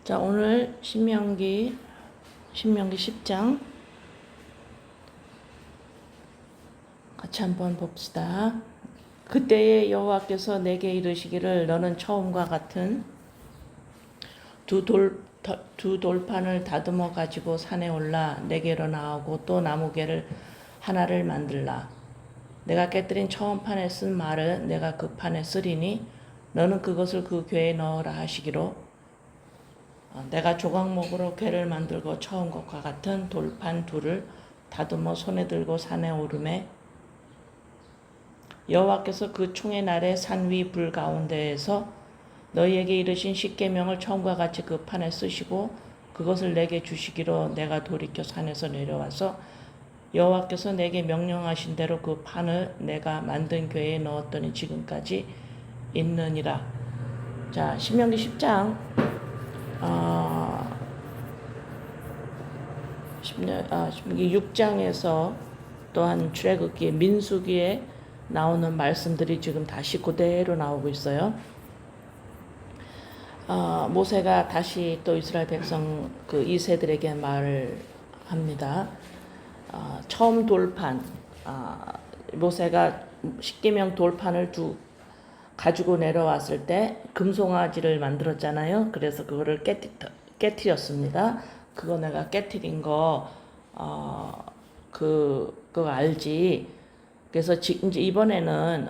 자, 오늘 신명기 10장 같이 한번 봅시다. 그때에 여호와께서 내게 이르시기를 너는 처음과 같은 두 돌판을 다듬어 가지고 산에 올라 내게로 나오고 또 나무개를 하나를 만들라. 내가 깨뜨린 처음 판에 쓴 말을 내가 그 판에 쓰리니 너는 그것을 그 궤에 넣으라 하시기로 내가 조각목으로 궤를 만들고 처음 것과 같은 돌판 둘을 다듬어 손에 들고 산에 오르매 여호와께서 그 총의 날에 산 위 불 가운데에서 너희에게 이르신 십계명을 처음과 같이 그 판에 쓰시고 그것을 내게 주시기로 내가 돌이켜 산에서 내려와서 여호와께서 내게 명령하신 대로 그 판을 내가 만든 궤에 넣었더니 지금까지 있느니라. 자, 신명기 10장 6장에서 또한 출애굽기 민수기에 나오는 말씀들이 지금 다시 그대로 나오고 있어요. 모세가 다시 또 이스라엘 백성 그 2세들에게 말을 합니다. 처음 돌판, 모세가 십계명 돌판을 가지고 내려왔을 때 금송아지를 만들었잖아요. 그래서 그거를 깨뜨렸습니다. 그거 내가 깨뜨린 거, 그거 알지. 그래서 이제 이번에는,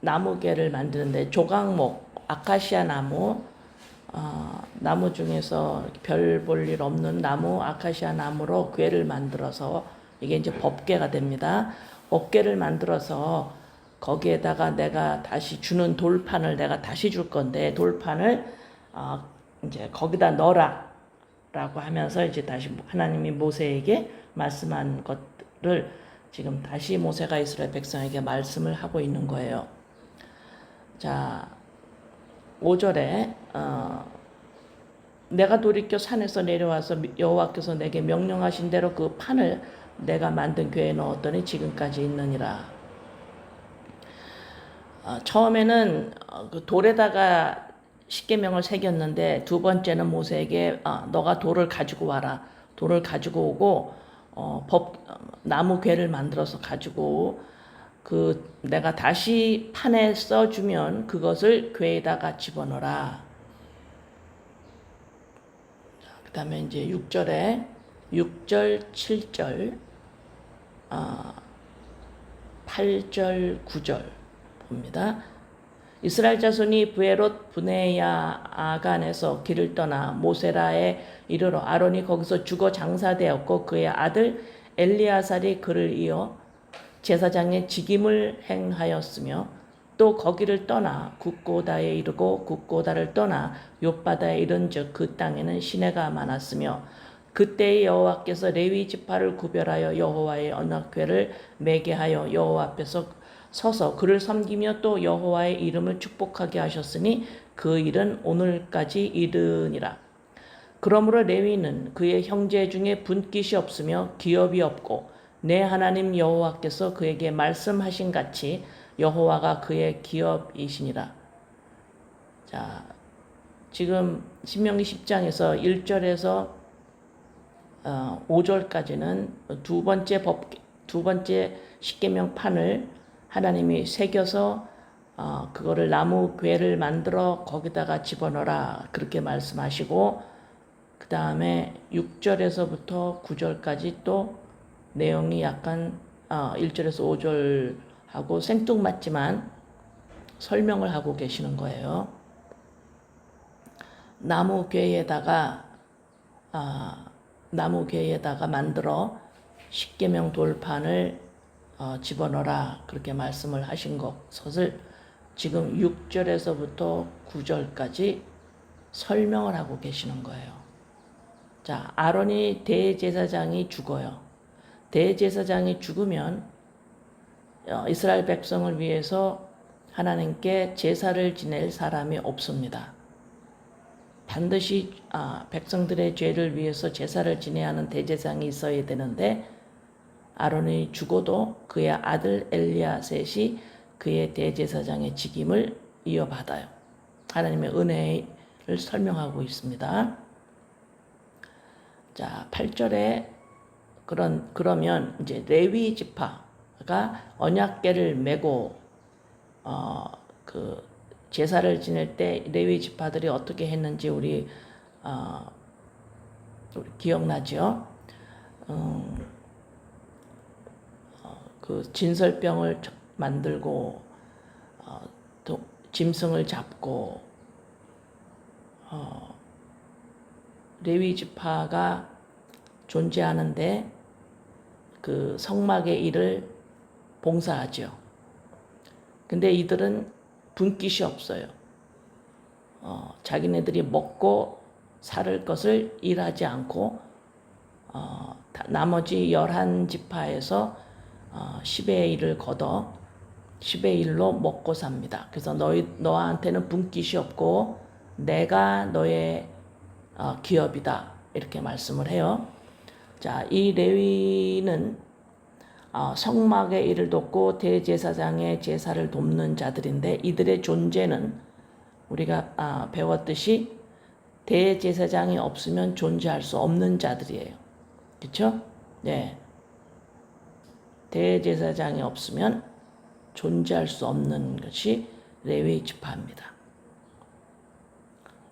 나무개를 만드는데 조각목, 아카시아 나무, 나무 중에서 별 볼 일 없는 나무, 아카시아 나무로 궤를 만들어서 이게 이제 법궤가 됩니다. 법궤를 만들어서 거기에다가 내가 다시 주는 돌판을 내가 다시 줄 건데 돌판을 이제 거기다 넣어라라고 하면서 이제 다시 하나님이 모세에게 말씀한 것을 지금 다시 모세가 이스라엘 백성에게 말씀을 하고 있는 거예요. 자, 5절에 내가 돌이켜 산에서 내려와서 여호와께서 내게 명령하신 대로 그 판을 내가 만든 궤에 넣었더니 지금까지 있느니라. 처음에는 그 돌에다가 십계명을 새겼는데 두 번째는 모세에게 너가 돌을 가지고 와라. 돌을 가지고 오고 나무 궤를 만들어서 가지고 그 내가 다시 판에 써주면 그것을 궤에다가 집어넣어라. 그 다음에 이제 6절, 7절, 8절, 9절 봅니다. 이스라엘 자손이 브에롯 브네야 아간에서 길을 떠나 모세라에 이르러 아론이 거기서 죽어 장사되었고 그의 아들 엘리아살이 그를 이어 제사장의 직임을 행하였으며 또 거기를 떠나 굽고다에 이르고 굽고다를 떠나 욥바다에 이른즉 그 땅에는 시내가 많았으며 그때의 여호와께서 레위 지파를 구별하여 여호와의 언약궤를 매게 하여 여호와 앞에서 서서 그를 섬기며 또 여호와의 이름을 축복하게 하셨으니 그 일은 오늘까지 이르니라. 그러므로 레위는 그의 형제 중에 분깃이 없으며 기업이 없고 내 하나님 여호와께서 그에게 말씀하신 같이 여호와가 그의 기업이시니라. 자, 지금 신명기 10장에서 1절에서 5절까지는 두 번째 십계명 판을 하나님이 새겨서 그거를 나무 궤를 만들어 거기다가 집어넣어라 그렇게 말씀하시고 그 다음에 6절에서부터 9절까지 또 내용이 약간 1절에서 5절하고 생뚱맞지만 설명을 하고 계시는 거예요. 나무 궤에다가 만들어 십계명 돌판을 집어넣어라 그렇게 말씀을 하신 것을 지금 6절에서부터 9절까지 설명을 하고 계시는 거예요. 자, 아론이 대제사장이 죽어요. 대제사장이 죽으면 이스라엘 백성을 위해서 하나님께 제사를 지낼 사람이 없습니다. 반드시 백성들의 죄를 위해서 제사를 지내야 하는 대제사장이 있어야 되는데 아론이 죽어도 그의 아들 엘리야셋이 그의 대제사장의 직임을 이어받아요. 하나님의 은혜를 설명하고 있습니다. 자, 8절에 그러면 이제 레위 지파가 언약궤를 메고 그 제사를 지낼 때 레위 지파들이 어떻게 했는지 우리 기억나죠? 그 진설병을 만들고 짐승을 잡고 레위 지파가 존재하는데 그 성막의 일을 봉사하죠. 근데 이들은 분깃이 없어요. 자기네들이 먹고 살 것을 일하지 않고 나머지 11지파에서 10의 1을 걷어 10의 1로 먹고 삽니다. 그래서 너한테는 분깃이 없고 내가 너의 기업이다. 이렇게 말씀을 해요. 자, 이 레위는 성막의 일을 돕고 대제사장의 제사를 돕는 자들인데 이들의 존재는 우리가 배웠듯이 대제사장이 없으면 존재할 수 없는 자들이에요. 그렇죠? 네. 대제사장이 없으면 존재할 수 없는 것이 레위 지파입니다.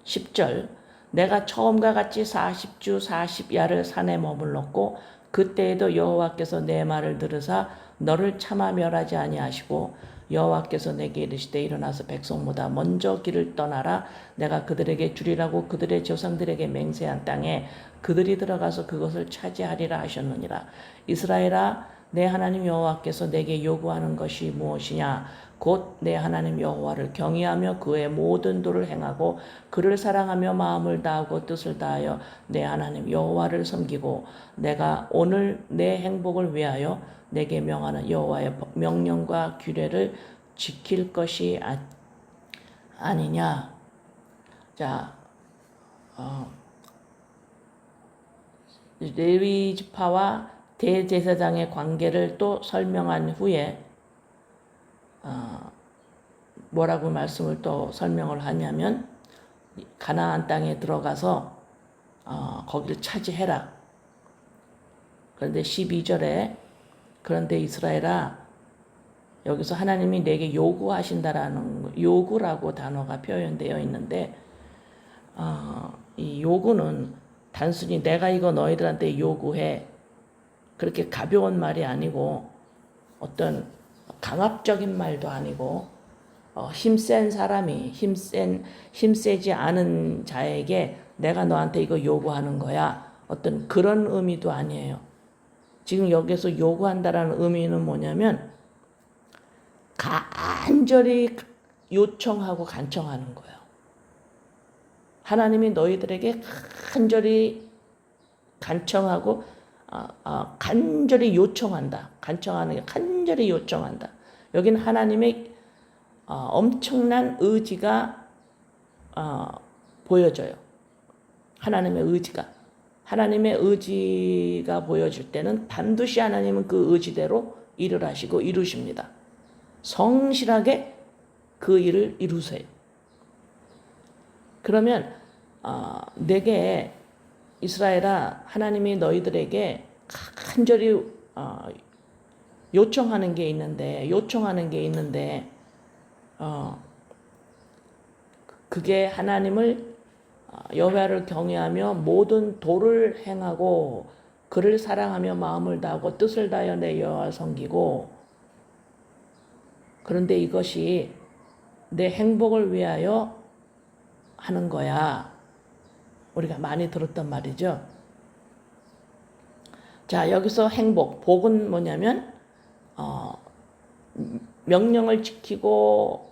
10절 내가 처음과 같이 40주 40야를 산에 머물렀고 그때에도 여호와께서 내 말을 들으사 너를 차마 멸하지 아니하시고 여호와께서 내게 이르시되 일어나서 백성보다 먼저 길을 떠나라 내가 그들에게 주리라고 그들의 조상들에게 맹세한 땅에 그들이 들어가서 그것을 차지하리라 하셨느니라. 이스라엘아 내 하나님 여호와께서 내게 요구하는 것이 무엇이냐 곧 내 하나님 여호와를 경외하며 그의 모든 도를 행하고 그를 사랑하며 마음을 다하고 뜻을 다하여 내 하나님 여호와를 섬기고 내가 오늘 내 행복을 위하여 내게 명하는 여호와의 명령과 규례를 지킬 것이 아니냐. 자, 레위 지파와 대제사장의 관계를 또 설명한 후에 뭐라고 말씀을 또 설명을 하냐면 가나안 땅에 들어가서 거기를 차지해라. 그런데 12절에 그런데 이스라엘아 여기서 하나님이 내게 요구하신다라는 요구라고 단어가 표현되어 있는데 이 요구는 단순히 내가 이거 너희들한테 요구해 그렇게 가벼운 말이 아니고 어떤 강압적인 말도 아니고 힘센 사람이 힘세지 않은 자에게 내가 너한테 이거 요구하는 거야 어떤 그런 의미도 아니에요. 지금 여기서 요구한다라는 의미는 뭐냐면 간절히 요청하고 간청하는 거예요. 하나님이 너희들에게 간절히 간청하고 간절히 요청한다. 간청하는 게 간절히 요청한다. 여기는 하나님의 엄청난 의지가 보여져요. 하나님의 의지가 보여질 때는 반드시 하나님은 그 의지대로 일을 하시고 이루십니다. 성실하게 그 일을 이루세요. 그러면 내게 이스라엘아 하나님이 너희들에게 간절히 요청하는 게 있는데 그게 하나님을 여호와를 경외하며 모든 도를 행하고 그를 사랑하며 마음을 다하고 뜻을 다하여 내 여호와를 섬기고 그런데 이것이 내 행복을 위하여 하는 거야. 우리가 많이 들었던 말이죠. 자, 여기서 행복, 복은 뭐냐면 명령을 지키고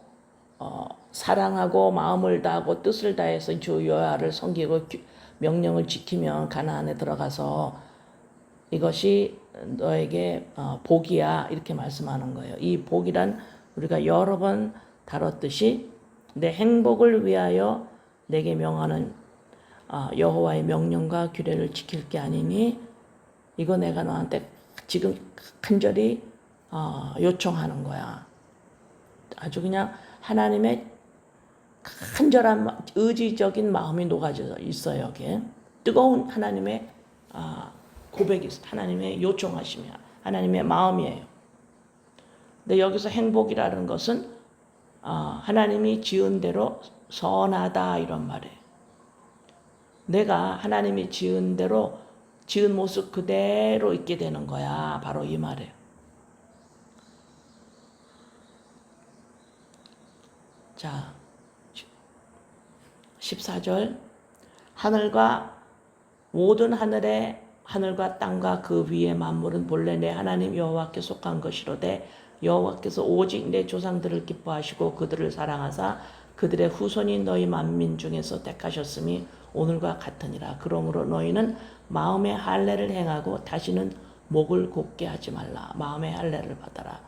사랑하고 마음을 다하고 뜻을 다해서 주 여호와를 섬기고 명령을 지키면 가나안에 들어가서 이것이 너에게 복이야 이렇게 말씀하는 거예요. 이 복이란 우리가 여러 번 다뤘듯이 내 행복을 위하여 내게 명하는 여호와의 명령과 규례를 지킬 게 아니니 이거 내가 너한테 지금 간절히 요청하는 거야. 아주 그냥 하나님의 간절한 의지적인 마음이 녹아져 있어요. 여기에 뜨거운 하나님의 고백이 있어요. 하나님의 요청하시며 하나님의 마음이에요. 근데 여기서 행복이라는 것은 하나님이 지은 대로 선하다 이런 말이에요. 내가 하나님이 지은 대로 지은 모습 그대로 있게 되는 거야. 바로 이 말이에요. 자, 14절 하늘과 모든 하늘과 땅과 그 위의 만물은 본래 내 하나님 여호와께 속한 것이로되 여호와께서 오직 내 조상들을 기뻐하시고 그들을 사랑하사 그들의 후손이 너희 만민 중에서 택하셨음이 오늘과 같으니라. 그러므로 너희는 마음의 할례를 행하고 다시는 목을 곧게 하지 말라. 마음의 할례를 받아라.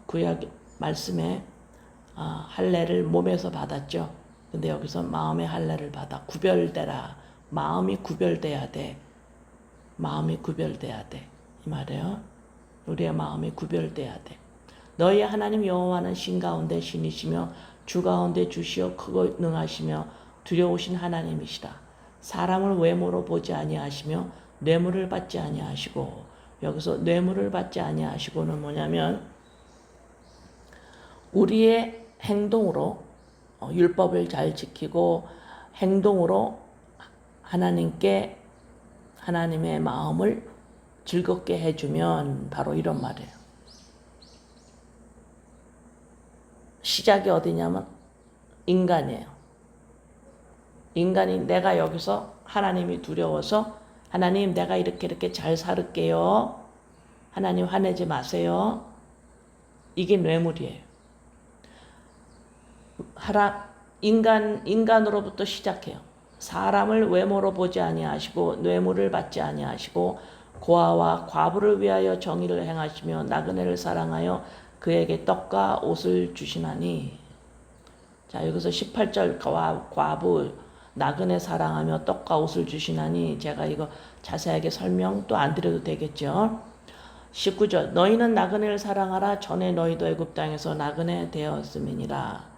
구약 말씀에 할례를 몸에서 받았죠. 근데 여기서 마음의 할례를 받아 구별되라. 마음이 구별돼야 돼. 마음이 구별돼야 돼. 이 말이에요. 우리의 마음이 구별돼야 돼. 너희 하나님 여호와는 신 가운데 신이시며 주 가운데 주시어 크고 능하시며 두려우신 하나님이시라. 사람을 외모로 보지 아니하시며 뇌물을 받지 아니하시고, 여기서 뇌물을 받지 아니하시고는 뭐냐면 우리의 행동으로 율법을 잘 지키고 행동으로 하나님께 하나님의 마음을 즐겁게 해주면 바로 이런 말이에요. 시작이 어디냐면 인간이에요. 인간이 내가 여기서 하나님이 두려워서 하나님 내가 이렇게 잘 살을게요. 하나님 화내지 마세요. 이게 뇌물이에요. 인간으로부터 시작해요. 사람을 외모로 보지 아니하시고 뇌물을 받지 아니하시고 고아와 과부를 위하여 정의를 행하시며 나그네를 사랑하여 그에게 떡과 옷을 주시나니. 자, 여기서 18절 과부 나그네 사랑하며 떡과 옷을 주시나니 제가 이거 자세하게 설명 또 안 드려도 되겠죠. 19절 너희는 나그네를 사랑하라. 전에 너희도 애굽 땅에서 나그네 되었음이니라.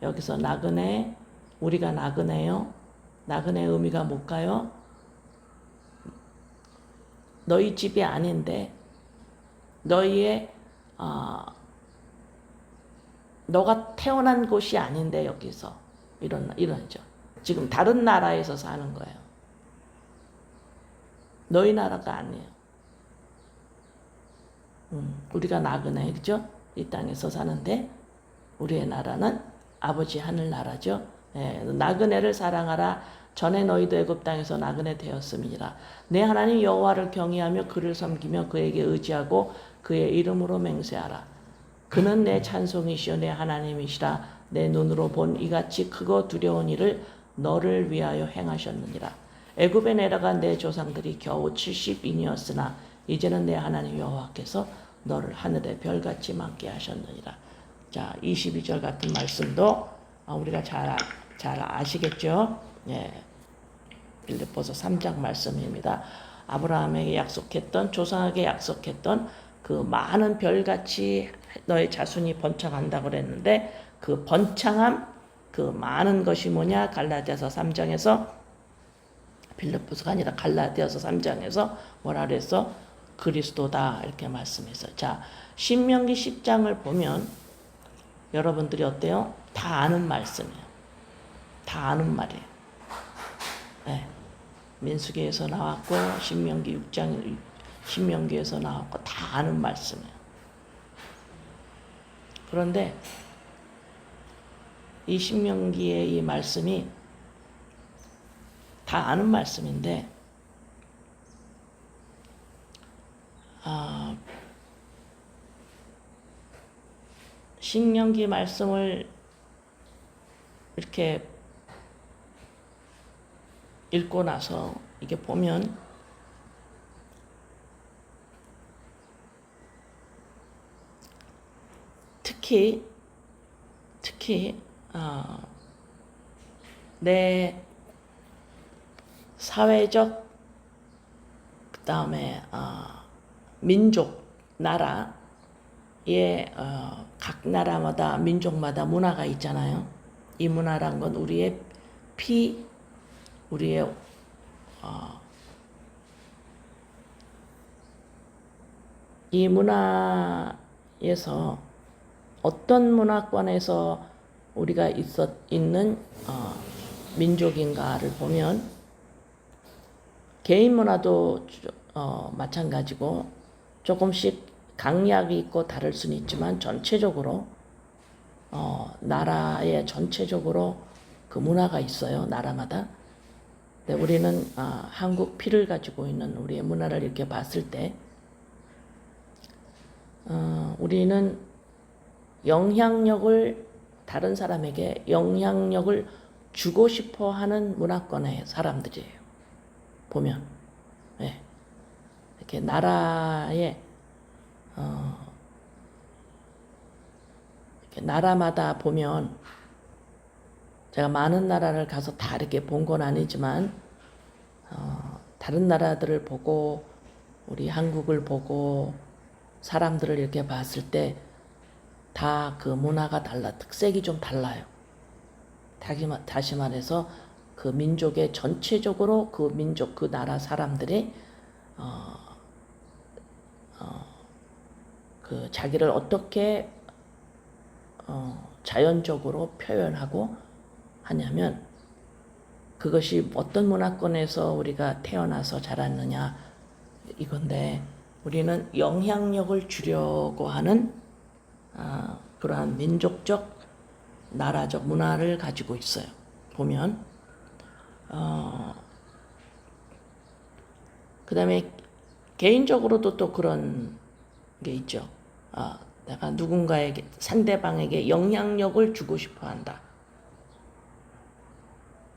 여기서 나그네, 우리가 나그네요. 나그네 의미가 뭘까요? 너희 집이 아닌데 너희의 너가 태어난 곳이 아닌데 여기서 이런죠. 지금 다른 나라에서 사는 거예요. 너희 나라가 아니에요. 우리가 나그네, 그죠? 이 땅에서 사는데 우리의 나라는 아버지 하늘나라죠. 예, 나그네를 사랑하라. 전에 너희도 애굽 땅에서 나그네 되었음이니라. 내 하나님 여호와를 경외하며 그를 섬기며 그에게 의지하고 그의 이름으로 맹세하라. 그는 내 찬송이시여 내 하나님이시라. 내 눈으로 본 이같이 크고 두려운 일을 너를 위하여 행하셨느니라. 애굽에 내려간 내 조상들이 겨우 70인이었으나 이제는 내 하나님 여호와께서 너를 하늘의 별같이 많게 하셨느니라. 자, 22절 같은 말씀도 우리가 잘 아시겠죠? 예. 빌립보서 3장 말씀입니다. 아브라함에게 약속했던, 조상에게 약속했던 그 많은 별같이 너의 자손이 번창한다고 그랬는데 그 번창함, 그 많은 것이 뭐냐? 갈라디아서 3장에서 빌립보서가 아니라 갈라디아서 3장에서 뭐라 그랬어? 그리스도다 이렇게 말씀했어요. 자, 신명기 10장을 보면 여러분들이 어때요? 다 아는 말씀이에요. 다 아는 말이에요. 네. 민수기에서 나왔고 신명기에서 나왔고 다 아는 말씀이에요. 그런데 이 신명기의 이 말씀이 다 아는 말씀인데 신명기 말씀을 이렇게 읽고 나서 이게 보면 특히 내 사회적 그다음에 민족 나라 각 나라마다 민족마다 문화가 있잖아요. 이 문화란 건 우리의 우리의 이 문화에서 어떤 문화권에서 우리가 있는 민족인가를 보면 개인 문화도 마찬가지고 조금씩 강약이 있고 다를 수는 있지만 전체적으로 나라의 전체적으로 그 문화가 있어요. 나라마다. 근데 우리는 한국 피를 가지고 있는 우리의 문화를 이렇게 봤을 때 우리는 다른 사람에게 영향력을 주고 싶어 하는 문화권의 사람들이에요. 보면. 네. 이렇게 나라의 이렇게 나라마다 보면 제가 많은 나라를 가서 다 이렇게 본 건 아니지만 다른 나라들을 보고 우리 한국을 보고 사람들을 이렇게 봤을 때 다 그 문화가 특색이 좀 달라요. 다시 말해서 그 민족의 전체적으로 그 민족, 그 나라 사람들이 그 자기를 어떻게 자연적으로 표현하고 하냐면 그것이 어떤 문화권에서 우리가 태어나서 자랐느냐 이건데 우리는 영향력을 주려고 하는 그러한 민족적 나라적 문화를 가지고 있어요. 보면 그 다음에 개인적으로도 또 그런 게 있죠. 내가 누군가에게 상대방에게 영향력을 주고 싶어 한다.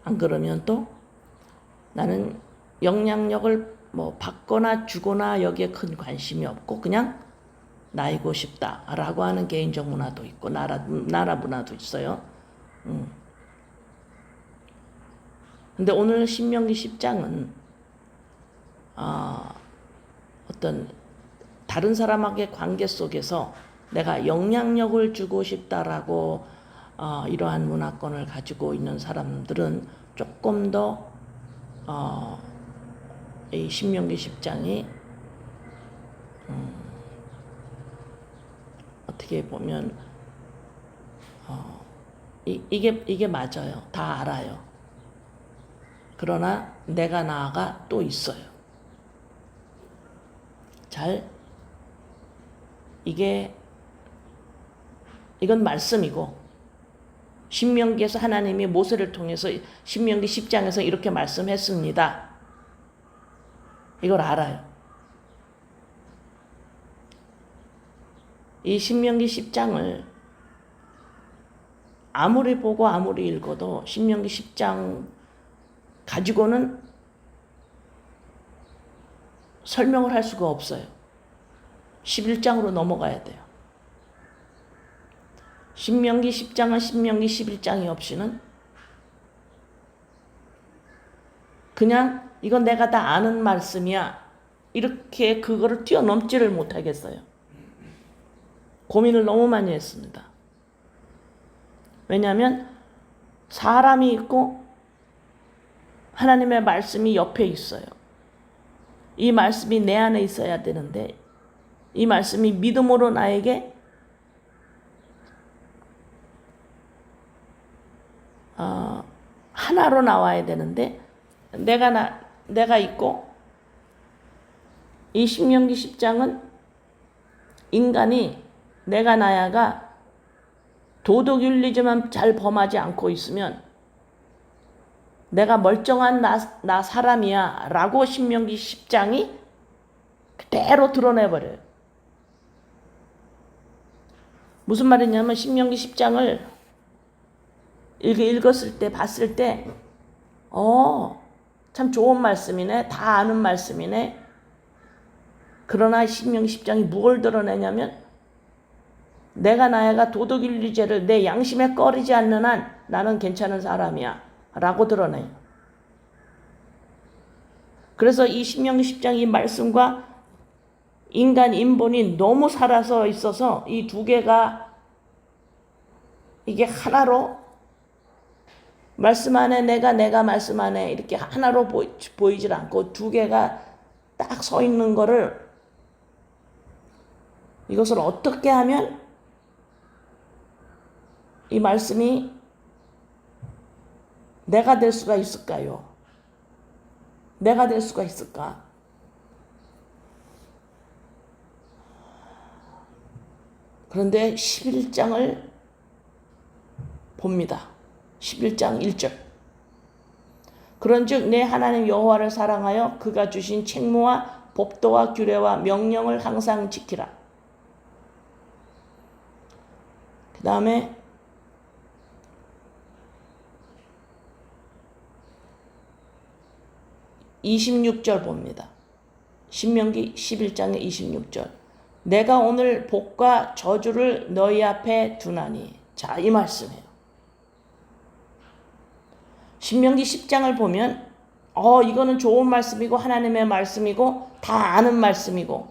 안 그러면 또 나는 영향력을 받거나 주거나 여기에 큰 관심이 없고 그냥 나이고 싶다라고 하는 개인적 문화도 있고 나라 문화도 있어요. 근데 오늘 신명기 10장은 어떤 다른 사람에게 관계 속에서 내가 영향력을 주고 싶다라고 이러한 문화권을 가지고 있는 사람들은 조금 더 이 신명기 10장이 어떻게 보면 이게 맞아요. 다 알아요. 그러나 내가 나아가 또 있어요. 이건 말씀이고 신명기에서 하나님이 모세를 통해서 신명기 10장에서 이렇게 말씀했습니다. 이걸 알아요. 이 신명기 10장을 아무리 보고 아무리 읽어도 신명기 10장 가지고는 설명을 할 수가 없어요. 11장으로 넘어가야 돼요. 신명기 10장은 신명기 11장이 없이는 그냥 이건 내가 다 아는 말씀이야. 이렇게 그거를 뛰어넘지를 못하겠어요. 고민을 너무 많이 했습니다. 왜냐하면 사람이 있고 하나님의 말씀이 옆에 있어요. 이 말씀이 내 안에 있어야 되는데 이 말씀이 믿음으로 나에게 하나로 나와야 되는데 내가 있고 이 신명기 10장은 인간이 내가 나야가 도덕윤리지만 잘 범하지 않고 있으면 내가 멀쩡한 나 사람이야 라고 신명기 10장이 그대로 드러내버려요. 무슨 말이냐면 신명기 10장을 읽었을 때 봤을 때 참 좋은 말씀이네. 다 아는 말씀이네. 그러나 신명기 10장이 뭘 드러내냐면 내가 나야가 도덕윤리죄를 내 양심에 꺼리지 않는 한 나는 괜찮은 사람이야 라고 드러내요. 그래서 이 신명기 10장 이 말씀과 인간 인본이 너무 살아서 있어서 이 두 개가 이게 하나로 말씀 안에 내가 말씀 안에 이렇게 하나로 보이질 않고 두 개가 딱 서 있는 거를 이것을 어떻게 하면 이 말씀이 내가 될 수가 있을까요? 내가 될 수가 있을까? 그런데 11장을 봅니다. 11장 1절. 그런즉 내 하나님 여호와를 사랑하여 그가 주신 책무와 법도와 규례와 명령을 항상 지키라. 그 다음에 26절 봅니다. 신명기 11장의 26절. 내가 오늘 복과 저주를 너희 앞에 두나니. 자, 이 말씀이에요. 신명기 10장을 보면 이거는 좋은 말씀이고 하나님의 말씀이고 다 아는 말씀이고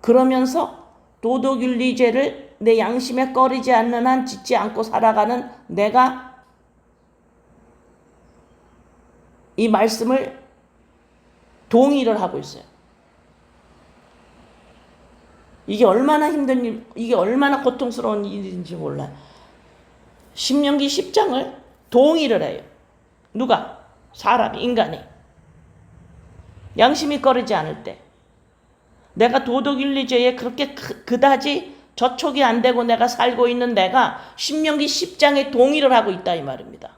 그러면서 도덕윤리죄를 내 양심에 꺼리지 않는 한 짓지 않고 살아가는 내가 이 말씀을 동의를 하고 있어요. 이게 얼마나 힘든 일, 이게 얼마나 고통스러운 일인지 몰라요. 신명기 10장을 동의를 해요. 누가? 사람이, 인간이. 양심이 꺼리지 않을 때. 내가 도덕윤리죄에 그렇게 그다지 저촉이 안 되고 내가 살고 있는 내가 신명기 10장에 동의를 하고 있다 이 말입니다.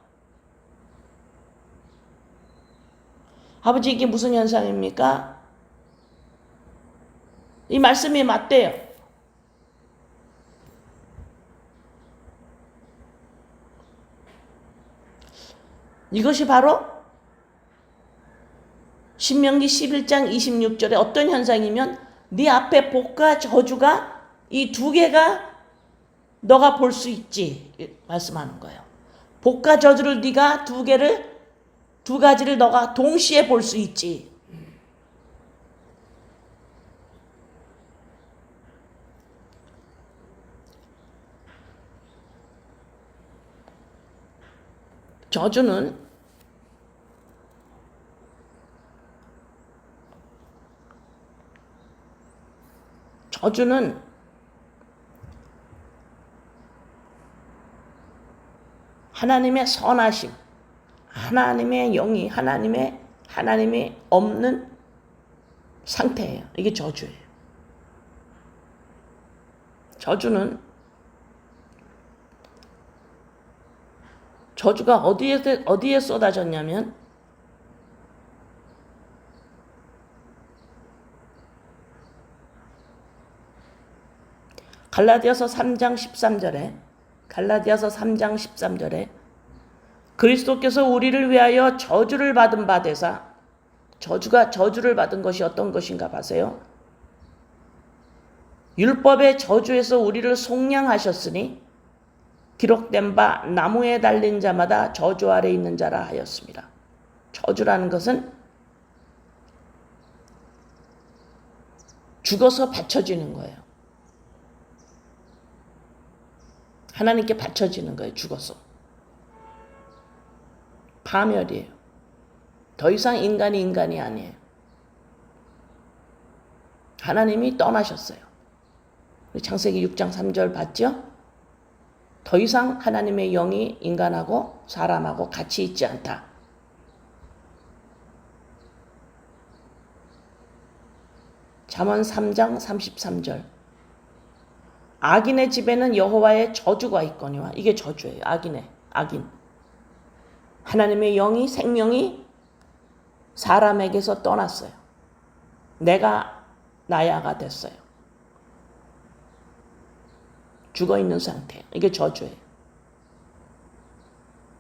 아버지, 이게 무슨 현상입니까? 이 말씀이 맞대요. 이것이 바로 신명기 11장 26절에 어떤 현상이면 네 앞에 복과 저주가 이 두 개가 너가 볼 수 있지 말씀하는 거예요. 복과 저주를 네가 두 가지를 너가 동시에 볼 수 있지. 저주는 하나님의 선하심, 하나님의 영이 하나님의 없는 상태예요. 이게 저주예요. 저주가 어디에 쏟아졌냐면 갈라디아서 3장 13절에 그리스도께서 우리를 위하여 저주를 받은 바 되사, 저주를 받은 것이 어떤 것인가 봐세요. 율법의 저주에서 우리를 속량하셨으니 기록된 바 나무에 달린 자마다 저주 아래 있는 자라 하였습니다. 저주라는 것은 죽어서 바쳐지는 거예요. 하나님께 바쳐지는 거예요. 죽어서. 파멸이에요. 더 이상 인간이 아니에요. 하나님이 떠나셨어요. 창세기 6장 3절 봤죠? 더 이상 하나님의 영이 인간하고 사람하고 같이 있지 않다. 잠언 3장 33절. 악인의 집에는 여호와의 저주가 있거니와. 이게 저주예요. 악인. 하나님의 영이, 생명이 사람에게서 떠났어요. 내가 나야가 됐어요. 죽어있는 상태. 이게 저주예요.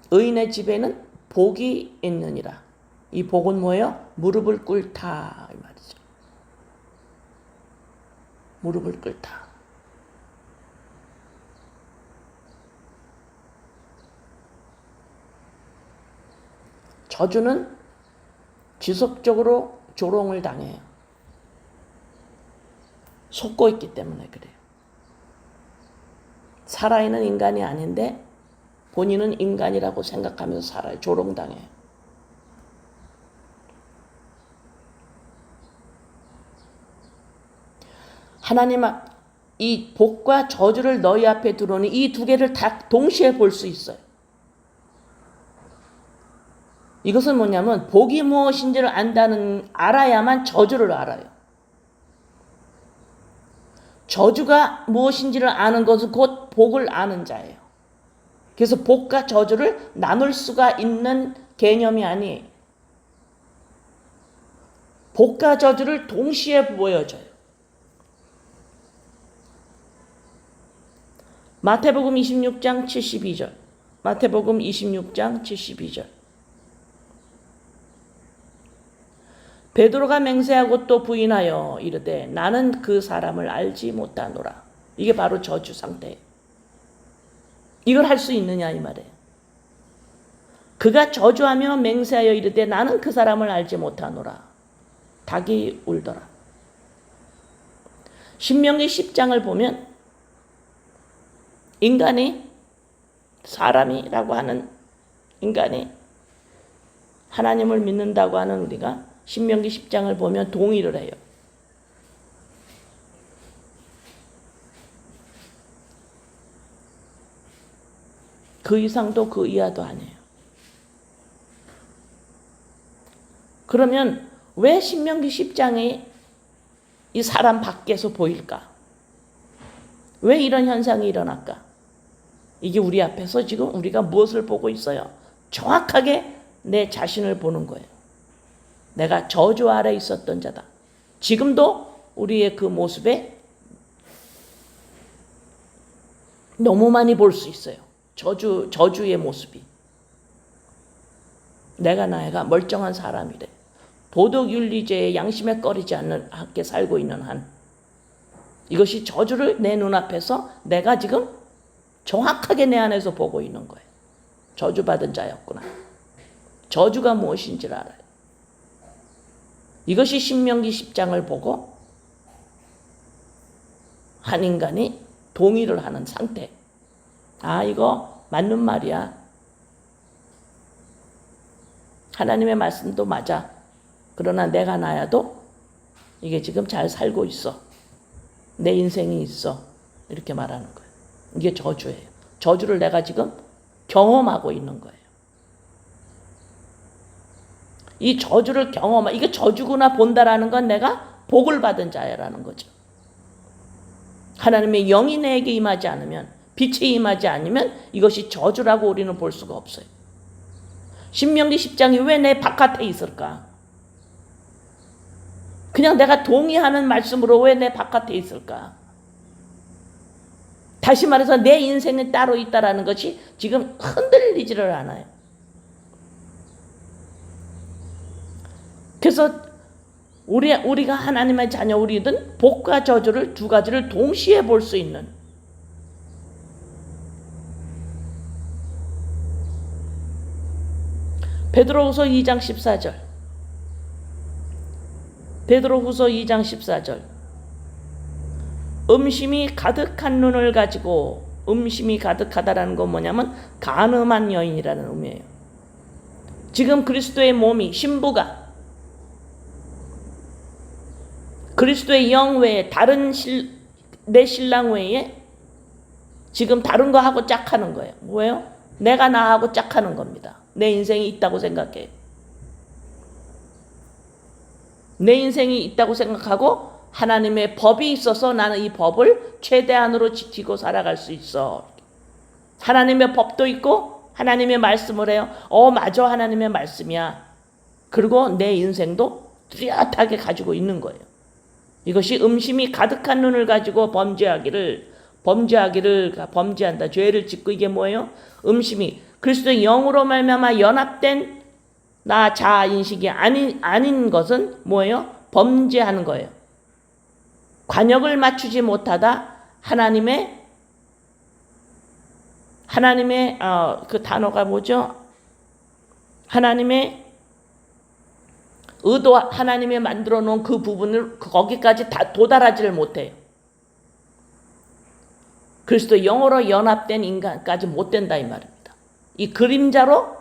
의인의 집에는 복이 있느니라. 이 복은 뭐예요? 무릎을 꿇다 이 말이죠. 무릎을 꿇다. 저주는 지속적으로 조롱을 당해요. 속고 있기 때문에 그래요. 살아있는 인간이 아닌데 본인은 인간이라고 생각하면서 살아요. 조롱당해요. 하나님 이 복과 저주를 너희 앞에 두노니 이 두 개를 다 동시에 볼 수 있어요. 이것은 뭐냐면 복이 무엇인지를 알아야만 저주를 알아요. 저주가 무엇인지를 아는 것은 곧 복을 아는 자예요. 그래서 복과 저주를 나눌 수가 있는 개념이 아니에요. 복과 저주를 동시에 보여줘요. 마태복음 26장 72절. 마태복음 26장 72절. 베드로가 맹세하고 또 부인하여 이르되 나는 그 사람을 알지 못하노라. 이게 바로 저주 상태예요. 이걸 할 수 있느냐 이 말이에요. 그가 저주하며 맹세하여 이르되 나는 그 사람을 알지 못하노라. 닭이 울더라. 신명기 10장을 보면 사람이라고 하는 인간이 하나님을 믿는다고 하는 우리가 신명기 10장을 보면 동의를 해요. 그 이상도 그 이하도 아니에요. 그러면 왜 신명기 10장이 이 사람 밖에서 보일까? 왜 이런 현상이 일어날까? 이게 우리 앞에서 지금 우리가 무엇을 보고 있어요? 정확하게 내 자신을 보는 거예요. 내가 저주 아래 있었던 자다. 지금도 우리의 그 모습에 너무 많이 볼 수 있어요. 저주의 모습이. 내가 멀쩡한 사람이래. 도덕윤리제에 양심에 꺼리지 않는 함께 살고 있는 한. 이것이 저주를 내 눈앞에서 내가 지금 정확하게 내 안에서 보고 있는 거예요. 저주받은 자였구나. 저주가 무엇인지를 알아요. 이것이 신명기 10장을 보고 한 인간이 동의를 하는 상태. 아, 이거 맞는 말이야. 하나님의 말씀도 맞아. 그러나 내가 나야도 이게 지금 잘 살고 있어. 내 인생이 있어. 이렇게 말하는 거예요. 이게 저주예요. 저주를 내가 지금 경험하고 있는 거예요. 이 저주를 이게 저주구나 본다라는 건 내가 복을 받은 자야라는 거죠. 하나님의 영이 내게 임하지 않으면, 빛에 임하지 않으면 이것이 저주라고 우리는 볼 수가 없어요. 신명기 10장이 왜 내 바깥에 있을까? 그냥 내가 동의하는 말씀으로 왜 내 바깥에 있을까? 다시 말해서 내 인생은 따로 있다라는 것이 지금 흔들리지를 않아요. 그래서 우리가 하나님의 자녀 우리든 복과 저주를 두 가지를 동시에 볼 수 있는 베드로후서 2장 14절. 베드로후서 2장 14절. 음심이 가득한 눈을 가지고, 음심이 가득하다라는 건 뭐냐면 간음한 여인이라는 의미예요. 지금 그리스도의 몸이, 신부가 그리스도의 영 외에 내 신랑 외에 지금 다른 거 하고 짝하는 거예요. 뭐예요? 내가 나하고 짝하는 겁니다. 내 인생이 있다고 생각해. 내 인생이 있다고 생각하고 하나님의 법이 있어서 나는 이 법을 최대한으로 지키고 살아갈 수 있어. 하나님의 법도 있고 하나님의 말씀을 해요. 맞아, 하나님의 말씀이야. 그리고 내 인생도 뚜렷하게 가지고 있는 거예요. 이것이 음심이 가득한 눈을 가지고 범죄한다. 죄를 짓고, 이게 뭐예요? 음심이 그리스도의 영으로 말미암아 연합된 나 자아 인식이 아닌 것은 뭐예요? 범죄하는 거예요. 관역을 맞추지 못하다 하나님의 그 단어가 뭐죠? 하나님의 의도, 하나님이 만들어 놓은 그 부분을 거기까지 다 도달하지를 못해요. 그리스도 영으로 연합된 인간까지 못 된다 이 말입니다. 이 그림자로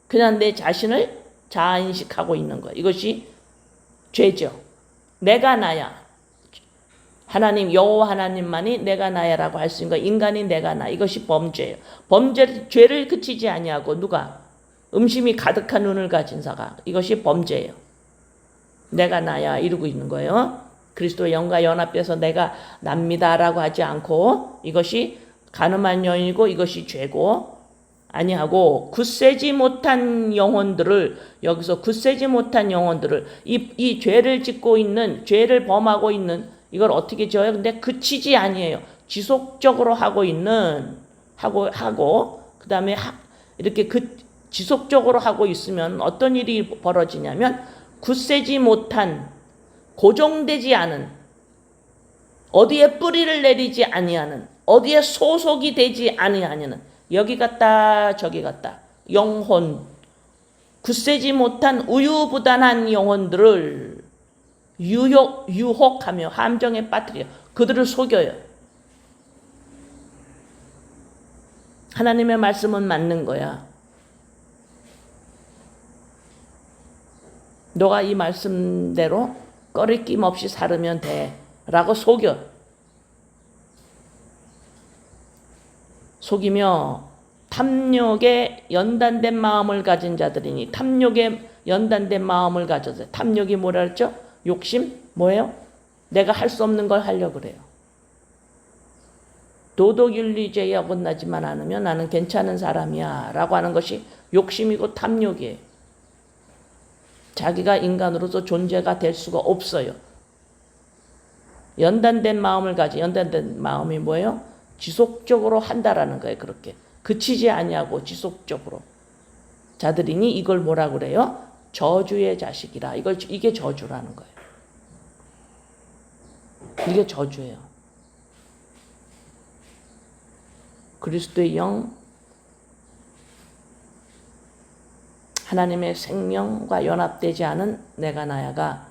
그냥 내 자신을 자아인식하고 있는 거예요. 이것이 죄죠. 내가 나야. 하나님 여호와 하나님만이 내가 나야라고 할 수 있는 거. 인간이 내가 나. 이것이 범죄예요. 죄를 그치지 아니하고 누가 음심이 가득한 눈을 가진 자가 이것이 범죄예요. 내가 나야 이러고 있는 거예요. 그리스도의 영과 연합돼서 내가 납니다라고 하지 않고 이것이 간음한 여인이고 이것이 죄고 아니하고 굳세지 못한 영혼들을 여기서 굳세지 못한 영혼들을 이 죄를 짓고 있는 죄를 범하고 있는 이걸 어떻게 지어요? 근데 그치지 아니에요. 지속적으로 하고 있는 하고 그다음에 이렇게 지속적으로 하고 있으면 어떤 일이 벌어지냐면 굳세지 못한 고정되지 않은 어디에 뿌리를 내리지 아니하는 어디에 소속이 되지 아니하는 여기 갔다 저기 갔다 영혼 굳세지 못한 우유부단한 영혼들을 유혹하며 함정에 빠뜨려 그들을 속여요. 하나님의 말씀은 맞는 거야. 너가 이 말씀대로 꺼리낌 없이 살으면 돼 라고 속이며 탐욕에 연단된 마음을 가진 자들이니 탐욕에 연단된 마음을 가져서 탐욕이 뭐라 그랬죠? 욕심? 뭐예요? 내가 할 수 없는 걸 하려고 그래요. 도덕윤리죄에 어긋나지만 않으면 나는 괜찮은 사람이야 라고 하는 것이 욕심이고 탐욕이에요. 자기가 인간으로서 존재가 될 수가 없어요. 연단된 마음이 뭐예요? 지속적으로 한다라는 거예요. 그렇게 그치지 아니하고 지속적으로 자들이니 이걸 뭐라 그래요? 저주의 자식이라. 이게 저주라는 거예요. 이게 저주예요. 그리스도의 영 하나님의 생명과 연합되지 않은 내가 나야가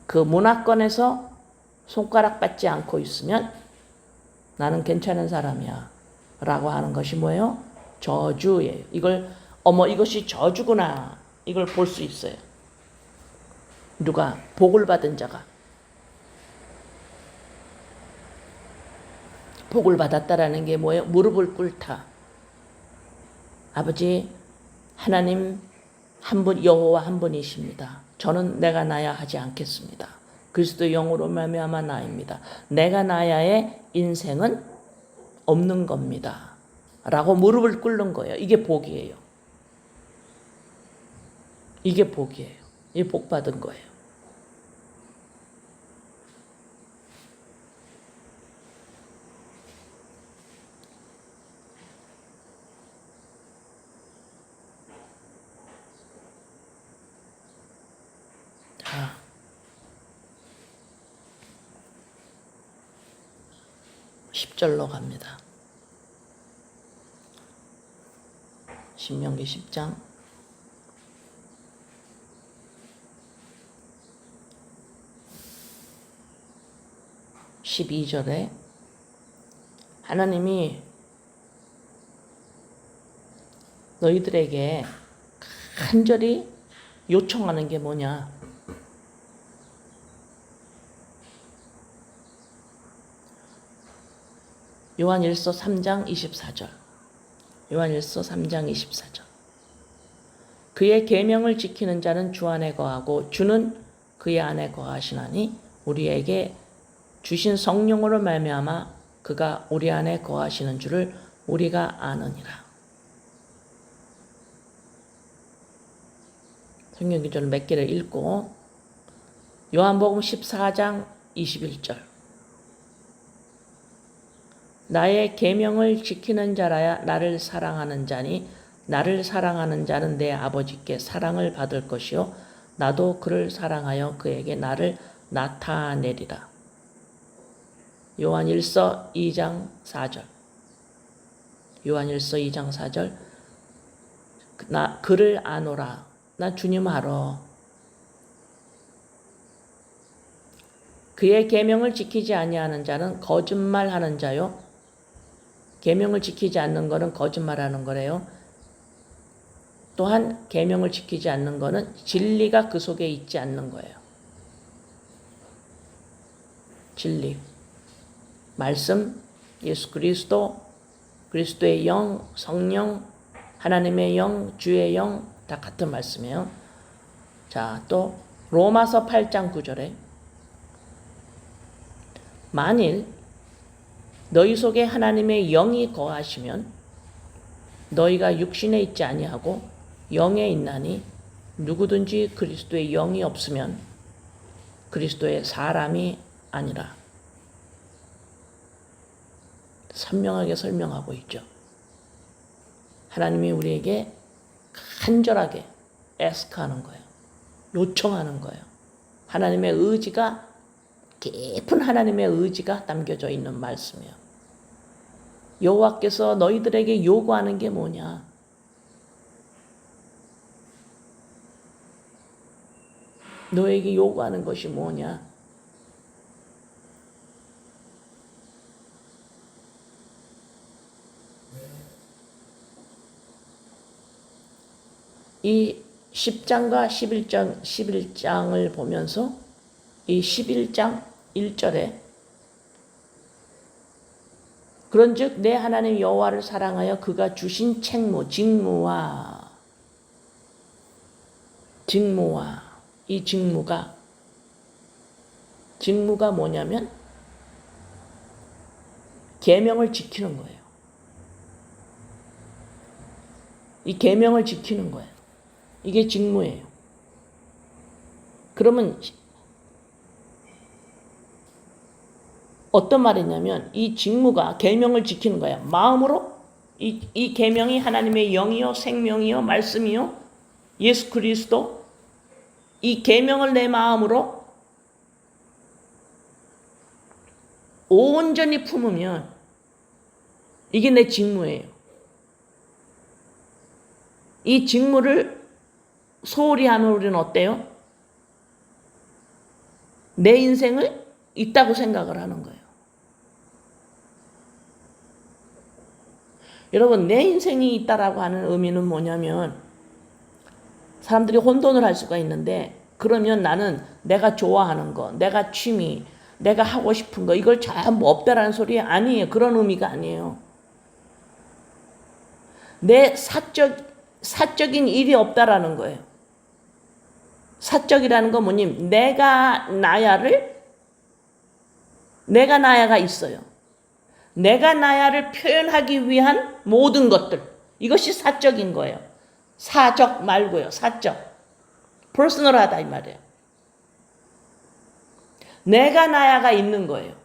그 문화권에서 손가락 받지 않고 있으면 나는 괜찮은 사람이야 라고 하는 것이 뭐예요? 저주예요. 이것이 저주구나 이걸 볼 수 있어요. 누가? 복을 받은 자가. 복을 받았다라는 게 뭐예요? 무릎을 꿇다. 아버지 하나님 한 분 여호와 한 분이십니다. 저는 내가 나야 하지 않겠습니다. 그리스도 영으로 말미암아 나입니다. 내가 나야의 인생은 없는 겁니다. 라고 무릎을 꿇는 거예요. 이게 복이에요. 이게 복이에요. 이 복 받은 거예요. 자, 10절로 갑니다. 신명기 10장 12절에 하나님이 너희들에게 간절히 요청하는 게 뭐냐? 요한일서 3장 24절. 요한일서 3장 24절. 그의 계명을 지키는 자는 주 안에 거하고 주는 그의 안에 거하시나니 우리에게 주신 성령으로 말미암아 그가 우리 안에 거하시는 줄을 우리가 아느니라. 성경 구절 몇 개를 읽고 요한복음 14장 21절. 나의 계명을 지키는 자라야 나를 사랑하는 자니 나를 사랑하는 자는 내 아버지께 사랑을 받을 것이요 나도 그를 사랑하여 그에게 나를 나타내리라. 요한일서 2장 4절. 요한일서 2장 4절. 나 그를 아노라. 나 주님 알아. 그의 계명을 지키지 아니하는 자는 거짓말하는 자요. 계명을 지키지 않는 거는 거짓말하는 거래요. 또한 계명을 지키지 않는 거는 진리가 그 속에 있지 않는 거예요. 진리, 말씀, 예수 그리스도, 그리스도의 영, 성령, 하나님의 영, 주의 영 다 같은 말씀이에요. 자, 또 로마서 8장 9절에 만일 너희 속에 하나님의 영이 거하시면 너희가 육신에 있지 아니하고 영에 있나니 누구든지 그리스도의 영이 없으면 그리스도의 사람이 아니라. 선명하게 설명하고 있죠. 하나님이 우리에게 간절하게 애스크하는 거예요. 요청하는 거예요. 하나님의 의지가, 깊은 하나님의 의지가 담겨져 있는 말씀이에요. 여호와께서 너희들에게 요구하는 게 뭐냐? 너에게 요구하는 것이 뭐냐? 이 10장과 11장을 보면서 이 11장 1절에 그런즉 내 하나님 여호와를 사랑하여 그가 주신 책무, 직무와 이 직무가 뭐냐면 계명을 지키는 거예요. 이 계명을 지키는 거예요. 이게 직무예요. 그러면 어떤 말이냐면 이 직무가 계명을 지키는 거예요. 마음으로 이 계명이 하나님의 영이요, 생명이요, 말씀이요, 예수 그리스도, 이 계명을 내 마음으로 온전히 품으면 이게 내 직무예요. 이 직무를 소홀히 하면 우리는 어때요? 내 인생을 있다고 생각을 하는 거예요. 여러분, 내 인생이 있다라고 하는 의미는 뭐냐면 사람들이 혼돈을 할 수가 있는데, 그러면 나는 내가 좋아하는 거, 내가 취미, 내가 하고 싶은 거 이걸 전부 없다라는 소리 아니에요. 그런 의미가 아니에요. 내 사적인 일이 없다라는 거예요. 사적이라는 건 뭐냐면 내가 나야가 있어요. 내가 나야를 표현하기 위한 모든 것들, 이것이 사적인 거예요. 사적 말고요. 사적. 퍼스널하다 이 말이에요. 내가 나야가 있는 거예요.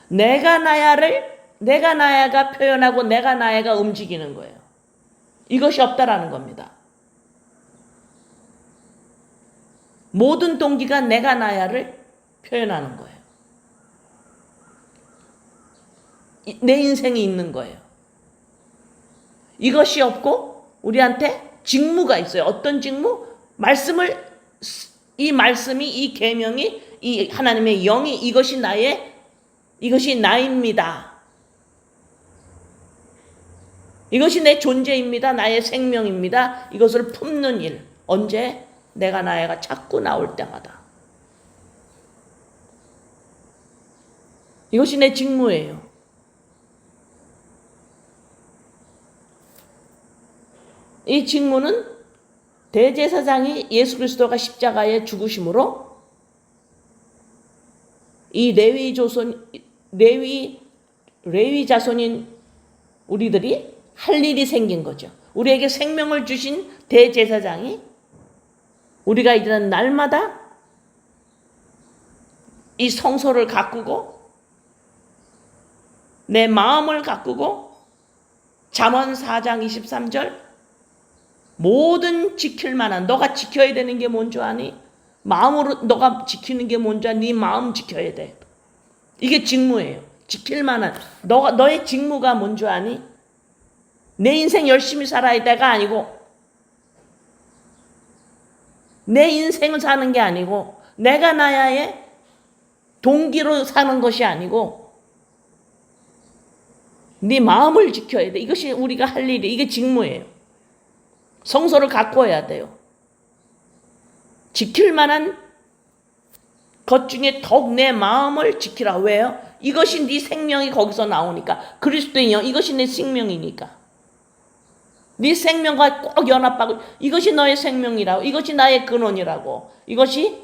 내가 나야가 표현하고 내가 나야가 움직이는 거예요. 이것이 없다라는 겁니다. 모든 동기가 내가 나야를 표현하는 거예요. 내 인생이 있는 거예요. 이것이 없고 우리한테 직무가 있어요. 어떤 직무? 이 말씀이, 이 계명이, 이 하나님의 영이 이것이 나입니다. 이것이 내 존재입니다. 나의 생명입니다. 이것을 품는 일. 언제? 내가 나야가 자꾸 나올 때마다. 이것이 내 직무예요. 이 직무는 대제사장이 예수 그리스도가 십자가에 죽으심으로 이 레위 자손인 우리들이 할 일이 생긴 거죠. 우리에게 생명을 주신 대제사장이 우리가 이런 날마다 이 성소를 가꾸고 내 마음을 가꾸고 잠언 4장 23절 모든 지킬 만한, 너가 지켜야 되는 게 뭔 줄 아니? 마음으로 너가 지키는 게 뭔 줄 아니? 네 마음 지켜야 돼. 이게 직무예요. 지킬 만한, 너의 직무가 뭔 줄 아니? 내 인생 열심히 살아야 돼가 아니고, 내 인생을 사는 게 아니고, 내가 나야의 동기로 사는 것이 아니고 네 마음을 지켜야 돼. 이것이 우리가 할 일이, 이게 직무예요. 성소를 가꿔야 돼요. 지킬 만한 것 중에 더욱 내 마음을 지키라. 왜요? 이것이 네 생명이 거기서 나오니까. 그리스도의 영, 이것이 내 생명이니까. 네 생명과 꼭 연합하고, 이것이 너의 생명이라고, 이것이 나의 근원이라고, 이것이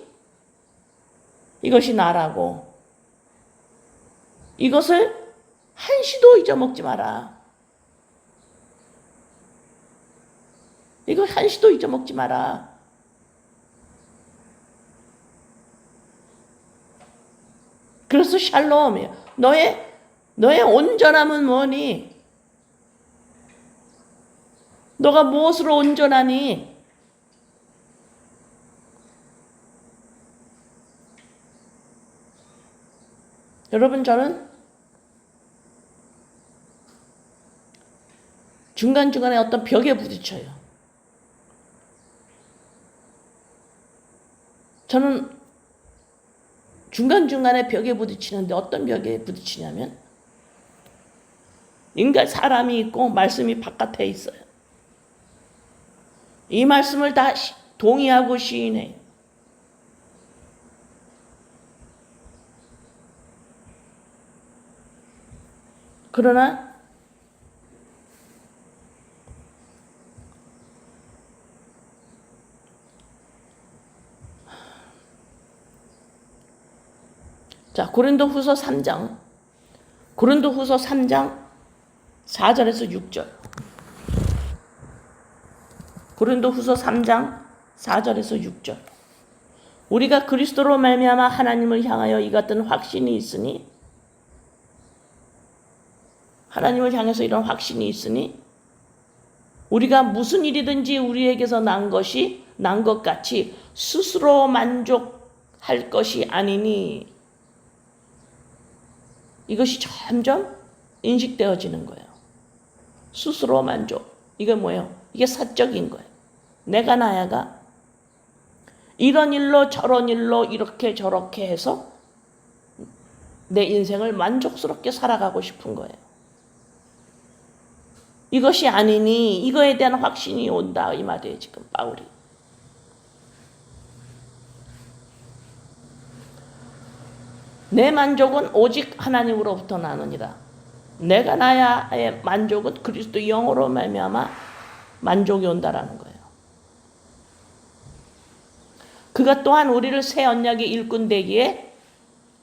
나라고. 이것을 한시도 잊어먹지 마라. 이거 한시도 잊어먹지 마라. 그래서 샬롬이에요. 너의 온전함은 뭐니? 너가 무엇으로 온전하니? 여러분, 저는 중간중간에 어떤 벽에 부딪혀요. 저는 중간중간에 벽에 부딪히는데 어떤 벽에 부딪히냐면 인간 사람이 있고 말씀이 바깥에 있어요. 이 말씀을 다 동의하고 시인해요. 그러나 자, 고린도후서 3장 4절에서 6절. 고린도후서 3장 4절에서 6절. 우리가 그리스도로 말미암아 하나님을 향하여 이 같은 확신이 있으니, 하나님을 향해서 이런 확신이 있으니 우리가 무슨 일이든지 우리에게서 난 것 같이 스스로 만족할 것이 아니니. 이것이 점점 인식되어지는 거예요. 스스로 만족. 이게 뭐예요? 이게 사적인 거예요. 내가 나야가 이런 일로 저런 일로 이렇게 저렇게 해서 내 인생을 만족스럽게 살아가고 싶은 거예요. 이것이 아니니 이거에 대한 확신이 온다 이 말이에요. 지금 바울이. 내 만족은 오직 하나님으로부터 나느니라. 내가 나야의 만족은 그리스도 영으로 말미암아 만족이 온다라는 거예요. 그가 또한 우리를 새 언약의 일꾼 되기에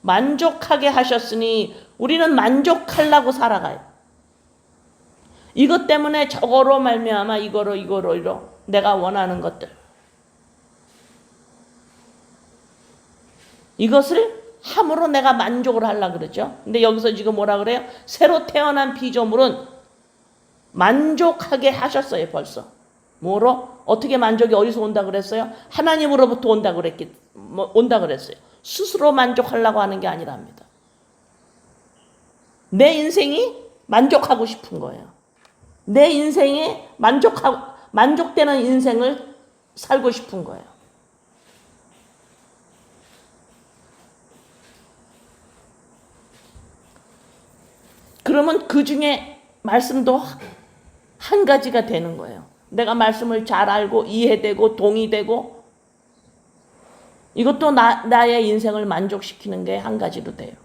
만족하게 하셨으니 우리는 만족하려고 살아가요. 이것 때문에 저거로 말미암아 이거로 내가 원하는 것들. 이것을 함으로 내가 만족을 하려고 그러죠. 근데 여기서 지금 뭐라 그래요? 새로 태어난 피조물은 만족하게 하셨어요, 벌써. 뭐로? 어떻게 만족이 어디서 온다 그랬어요? 하나님으로부터 온다 그랬어요. 스스로 만족하려고 하는 게 아니랍니다. 내 인생이 만족하고 싶은 거예요. 내 인생에 만족되는 인생을 살고 싶은 거예요. 그러면 그 중에 말씀도 한 가지가 되는 거예요. 내가 말씀을 잘 알고 이해되고 동의되고 이것도 나의 인생을 만족시키는 게 한 가지로 돼요.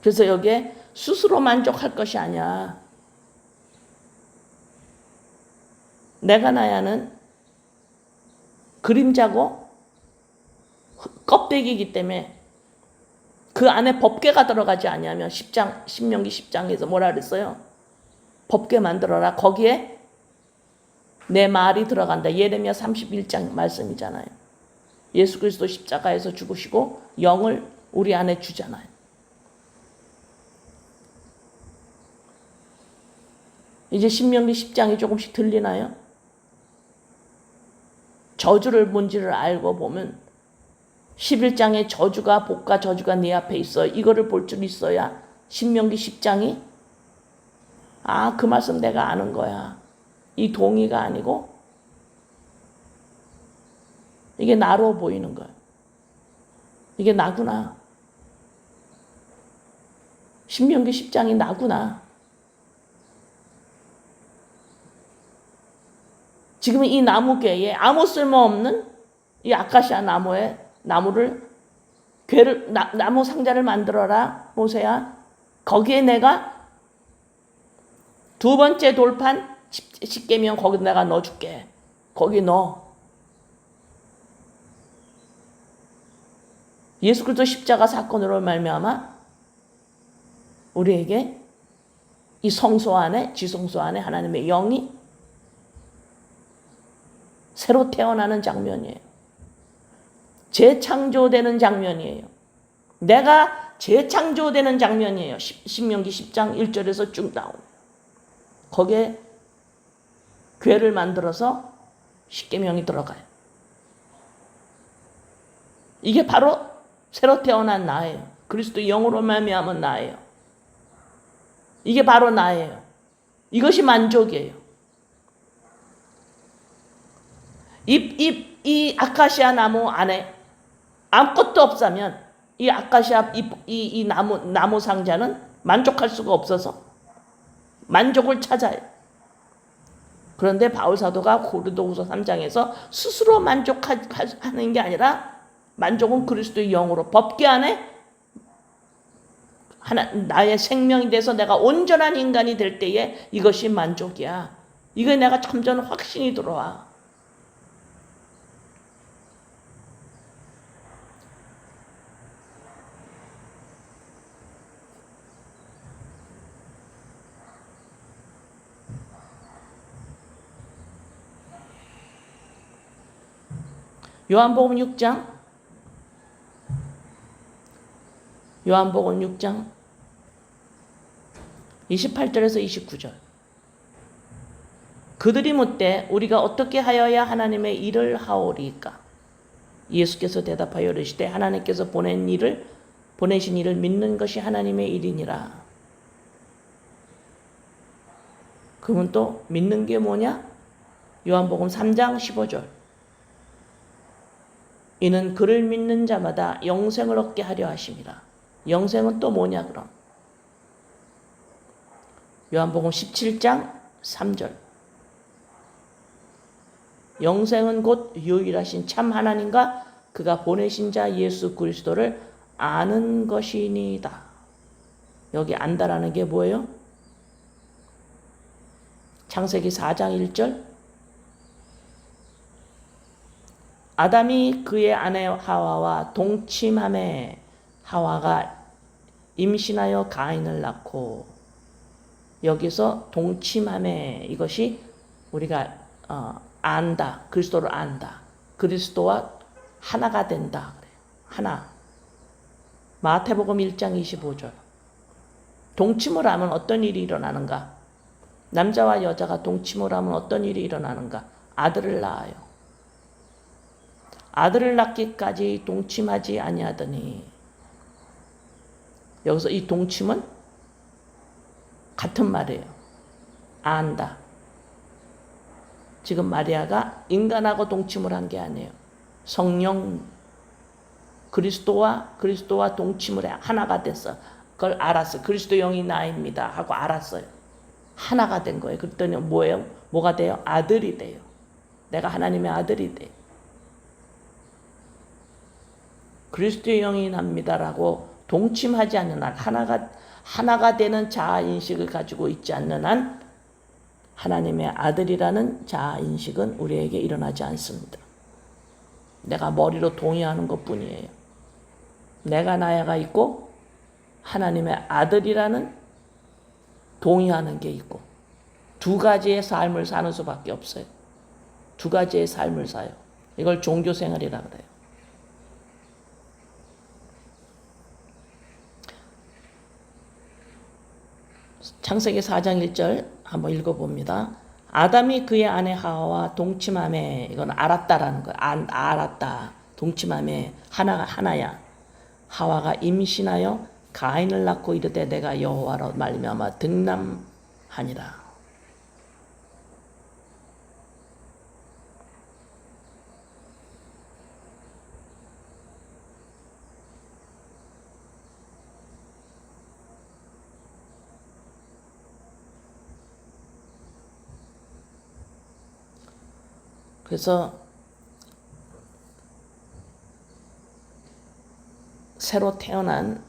그래서 여기에 스스로 만족할 것이 아니야. 내가 나야는 그림자고 껍데기이기 때문에 그 안에 법궤가 들어가지 아니하면 신명기 10장에서 뭐라 그랬어요? 법궤 만들어라. 거기에 내 말이 들어간다. 예레미야 31장 말씀이잖아요. 예수 그리스도 십자가에서 죽으시고 영을 우리 안에 주잖아요. 이제 신명기 10장이 조금씩 들리나요? 저주를 뭔지를 알고 보면 11장의 저주가 복과 저주가 네 앞에 있어. 이거를 볼 줄 있어야 신명기 10장이 그 말씀 내가 아는 거야. 이 동의가 아니고 이게 나로 보이는 거야. 이게 나구나. 신명기 10장이 나구나. 지금 이 나무괴에 아무 쓸모없는 이 아카시아 나무를 나무 상자를 만들어라 모세야. 거기에 내가 두 번째 돌판 10계명 거기 내가 넣어줄게. 거기 넣어. 예수 그리스도 십자가 사건으로 말미암아 우리에게 이 성소 안에 지성소 안에 하나님의 영이 새로 태어나는 장면이에요. 재창조되는 장면이에요. 내가 재창조되는 장면이에요. 신명기 10장 1절에서 쭉 나온. 거기에 궤를 만들어서 십계명이 들어가요. 이게 바로 새로 태어난 나예요. 그리스도 영으로 말미암은 나예요. 이게 바로 나예요. 이것이 만족이에요. 이 아카시아 나무 안에 아무것도 없으면 이 아카시아 이 나무 상자는 만족할 수가 없어서 만족을 찾아요. 그런데 바울 사도가 고린도후서 3장에서 스스로 만족하는 게 아니라 만족은 그리스도의 영으로 법궤 안에 나의 생명이 돼서 내가 온전한 인간이 될 때에 이것이 만족이야. 이거 내가 점점 확신이 들어와. 요한복음 6장 28절에서 29절. 그들이 묻되 우리가 어떻게 하여야 하나님의 일을 하오리까? 예수께서 대답하여 이르시되 하나님께서 보내신 일을 믿는 것이 하나님의 일이니라. 그러면 또 믿는 게 뭐냐? 요한복음 3장 15절. 이는 그를 믿는 자마다 영생을 얻게 하려 하심이라. 영생은 또 뭐냐 그럼? 요한복음 17장 3절. 영생은 곧 유일하신 참 하나님과 그가 보내신 자 예수 그리스도를 아는 것이니이다. 여기 안다라는 게 뭐예요? 창세기 4장 1절. 아담이 그의 아내 하와와 동침함에 하와가 임신하여 가인을 낳고, 여기서 동침함에 이것이 우리가 안다. 그리스도를 안다. 그리스도와 하나가 된다. 하나. 마태복음 1장 25절. 동침을 하면 어떤 일이 일어나는가? 남자와 여자가 동침을 하면 어떤 일이 일어나는가? 아들을 낳아요. 아들을 낳기까지 동침하지 아니하더니, 여기서 이 동침은 같은 말이에요. 안다. 지금 마리아가 인간하고 동침을 한 게 아니에요. 성령 그리스도와 동침을 해 하나가 됐어. 그걸 알았어요. 그리스도 영이 나입니다 하고 알았어요. 하나가 된 거예요. 그랬더니 뭐예요? 뭐가 돼요? 아들이 돼요. 내가 하나님의 아들이 돼요. 그리스도의 영이 납니다라고 동침하지 않는 한, 하나가 되는 자아인식을 가지고 있지 않는 한 하나님의 아들이라는 자아인식은 우리에게 일어나지 않습니다. 내가 머리로 동의하는 것뿐이에요. 내가 나야가 있고 하나님의 아들이라는 동의하는 게 있고, 두 가지의 삶을 사는 수밖에 없어요. 두 가지의 삶을 사요. 이걸 종교생활이라고 그래요. 창세기 4장 1절 한번 읽어봅니다. 아담이 그의 아내 하와와 동침함에, 이건 알았다라는 거예요. 알았다. 동침함에 하나야. 하와가 임신하여 가인을 낳고 이르되 내가 여호와로 말미암아 등남하니라. 그래서 새로 태어난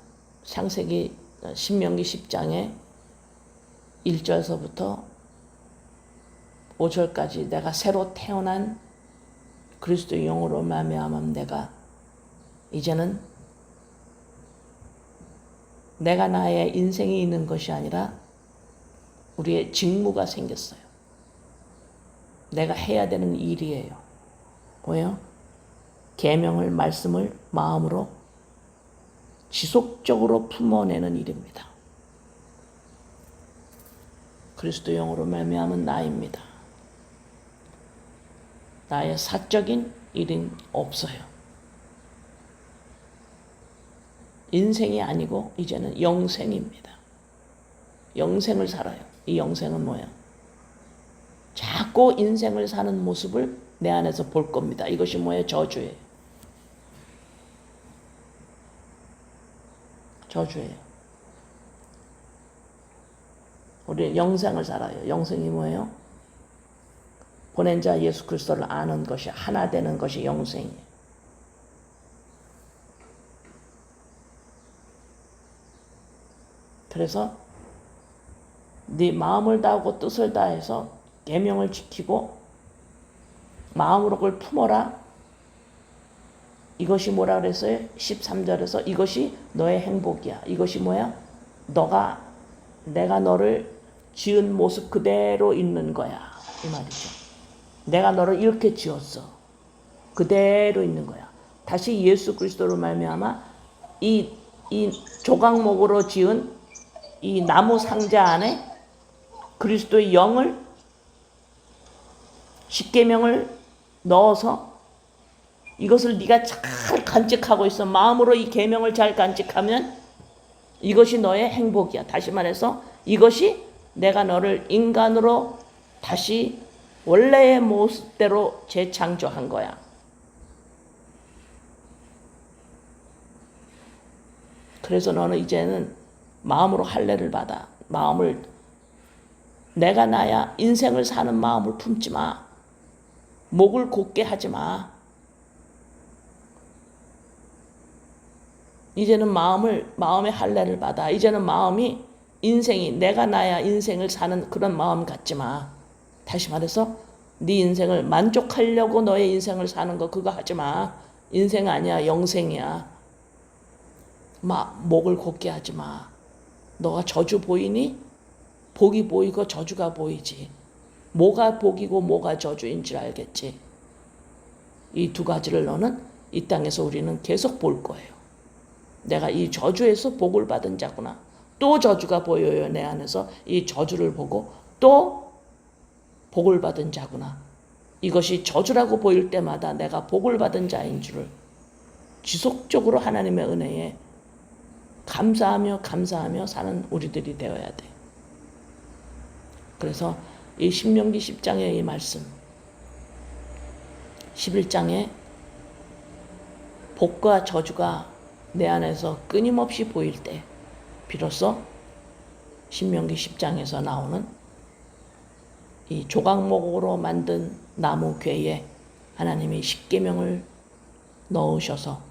신명기 10장에 1절서부터 5절까지 내가 새로 태어난 그리스도의 영으로 말미암아 내가 이제는 내가 나의 인생이 있는 것이 아니라 우리의 직무가 생겼어요. 내가 해야 되는 일이에요. 뭐예요? 계명을 말씀을 마음으로 지속적으로 품어내는 일입니다. 그리스도 영으로 말미암은 나입니다. 나의 사적인 일은 없어요. 인생이 아니고 이제는 영생입니다. 영생을 살아요. 이 영생은 뭐예요? 자꾸 인생을 사는 모습을 내 안에서 볼 겁니다. 이것이 뭐예요? 저주예요. 저주예요. 우리 영생을 살아요. 영생이 뭐예요? 보낸 자 예수 그리스도를 아는 것이, 하나 되는 것이 영생이에요. 그래서 네 마음을 다하고 뜻을 다해서 계명을 지키고 마음으로 그걸 품어라. 이것이 뭐라 그랬어요? 13절에서 이것이 너의 행복이야. 이것이 뭐야? 내가 너를 지은 모습 그대로 있는 거야. 이 말이죠. 내가 너를 이렇게 지었어. 그대로 있는 거야. 다시 예수 그리스도로 말미암아 이 조각목으로 지은 이 나무 상자 안에 그리스도의 영을 십계명을 넣어서 이것을 네가 잘 간직하고 있어. 마음으로 이 계명을 잘 간직하면 이것이 너의 행복이야. 다시 말해서 이것이 내가 너를 인간으로 다시 원래의 모습대로 재창조한 거야. 그래서 너는 이제는 마음으로 할례를 받아. 마음을 내가 나야 인생을 사는 마음을 품지 마. 목을 곧게 하지 마. 이제는 마음의 할례를 받아. 이제는 마음이 인생이 내가 나야 인생을 사는 그런 마음 갖지 마. 다시 말해서 네 인생을 만족하려고 너의 인생을 사는 거 그거 하지 마. 인생 아니야. 영생이야. 목을 곧게 하지 마. 너가 저주 보이니? 복이 보이고 저주가 보이지. 뭐가 복이고 뭐가 저주인 줄 알겠지. 이 두 가지를 너는 이 땅에서 우리는 계속 볼 거예요. 내가 이 저주에서 복을 받은 자구나. 또 저주가 보여요. 내 안에서 이 저주를 보고 또 복을 받은 자구나. 이것이 저주라고 보일 때마다 내가 복을 받은 자인 줄을 지속적으로 하나님의 은혜에 감사하며 사는 우리들이 되어야 돼. 그래서 이 신명기 10장의 이 말씀 11장에 복과 저주가 내 안에서 끊임없이 보일 때 비로소 신명기 10장에서 나오는 이 조각목으로 만든 나무 궤에 하나님이 십계명을 넣으셔서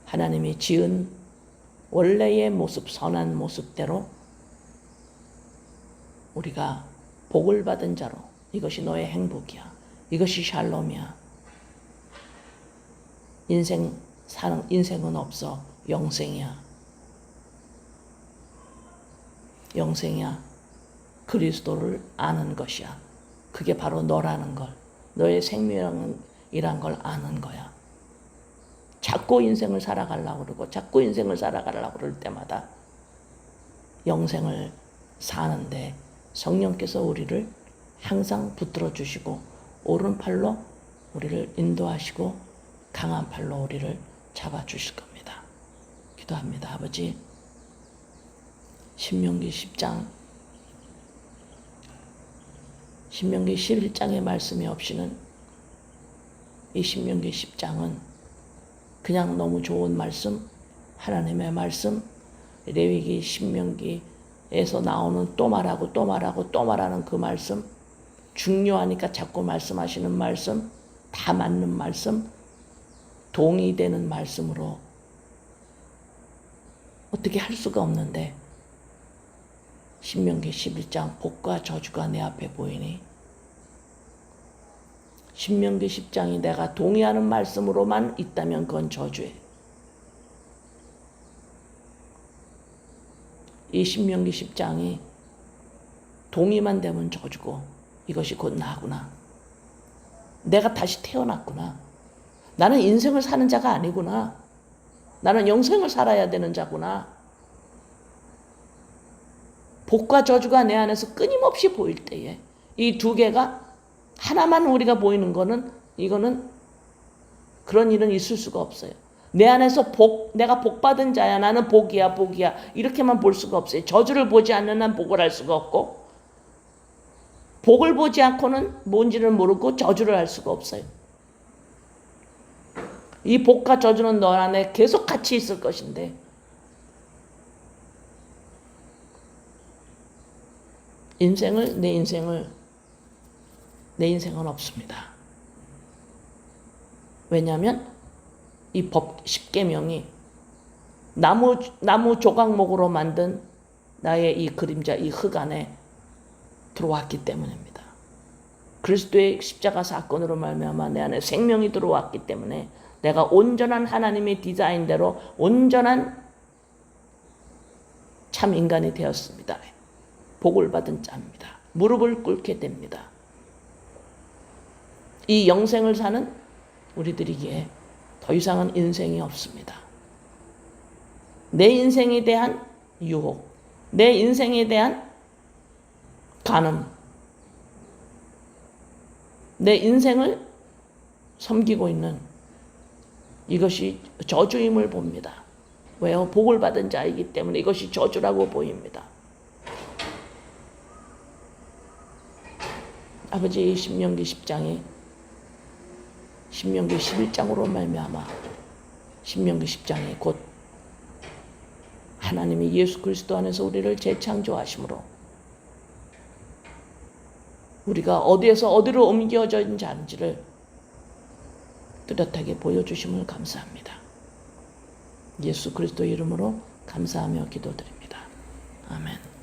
하나님이 지은 원래의 모습, 선한 모습대로 우리가 복을 받은 자로 이것이 너의 행복이야. 이것이 샬롬이야. 인생은 없어. 영생이야. 영생이야. 그리스도를 아는 것이야. 그게 바로 너라는 걸. 너의 생명이란 걸 아는 거야. 자꾸 인생을 살아가려고 그러고 자꾸 인생을 살아가려고 그럴 때마다 영생을 사는데 성령께서 우리를 항상 붙들어 주시고 오른팔로 우리를 인도하시고 강한 팔로 우리를 잡아 주실 겁니다. 기도합니다. 아버지, 신명기 10장, 신명기 11장의 말씀이 없이는 이 신명기 10장은 그냥 너무 좋은 말씀, 하나님의 말씀, 레위기 신명기에서 나오는 또 말하고 또 말하고 또 말하는 그 말씀, 중요하니까 자꾸 말씀하시는 말씀, 다 맞는 말씀, 동의되는 말씀으로 어떻게 할 수가 없는데 신명기 11장 복과 저주가 내 앞에 보이니 신명기 10장이 내가 동의하는 말씀으로만 있다면 그건 저주예요. 이 신명기 10장이 동의만 되면 저주고 이것이 곧 나구나. 내가 다시 태어났구나. 나는 인생을 사는 자가 아니구나. 나는 영생을 살아야 되는 자구나. 복과 저주가 내 안에서 끊임없이 보일 때에 이 두 개가 하나만 우리가 보이는 거는 이거는 그런 일은 있을 수가 없어요. 내 안에서 내가 복 받은 자야. 나는 복이야, 복이야. 이렇게만 볼 수가 없어요. 저주를 보지 않는 한 복을 할 수가 없고 복을 보지 않고는 뭔지를 모르고 저주를 할 수가 없어요. 이 복과 저주는 너 안에 계속 같이 있을 것인데 내 인생은 없습니다. 왜냐하면 이 법 10계명이 나무 조각목으로 만든 나의 이 그림자, 이 흙 안에 들어왔기 때문입니다. 그리스도의 십자가 사건으로 말미암아 내 안에 생명이 들어왔기 때문에 내가 온전한 하나님의 디자인대로 온전한 참 인간이 되었습니다. 복을 받은 자입니다. 무릎을 꿇게 됩니다. 이 영생을 사는 우리들에게 더 이상은 인생이 없습니다. 내 인생에 대한 유혹, 내 인생에 대한 간음, 내 인생을 섬기고 있는 이것이 저주임을 봅니다. 왜요? 복을 받은 자이기 때문에 이것이 저주라고 보입니다. 아버지 신명기 10장이 신명기 11장으로 말미암아 신명기 10장이 곧 하나님이 예수 그리스도 안에서 우리를 재창조하심으로 우리가 어디에서 어디로 옮겨져 있는 자인지를 뚜렷하게 보여주심을 감사합니다. 예수 그리스도 이름으로 감사하며 기도드립니다. 아멘.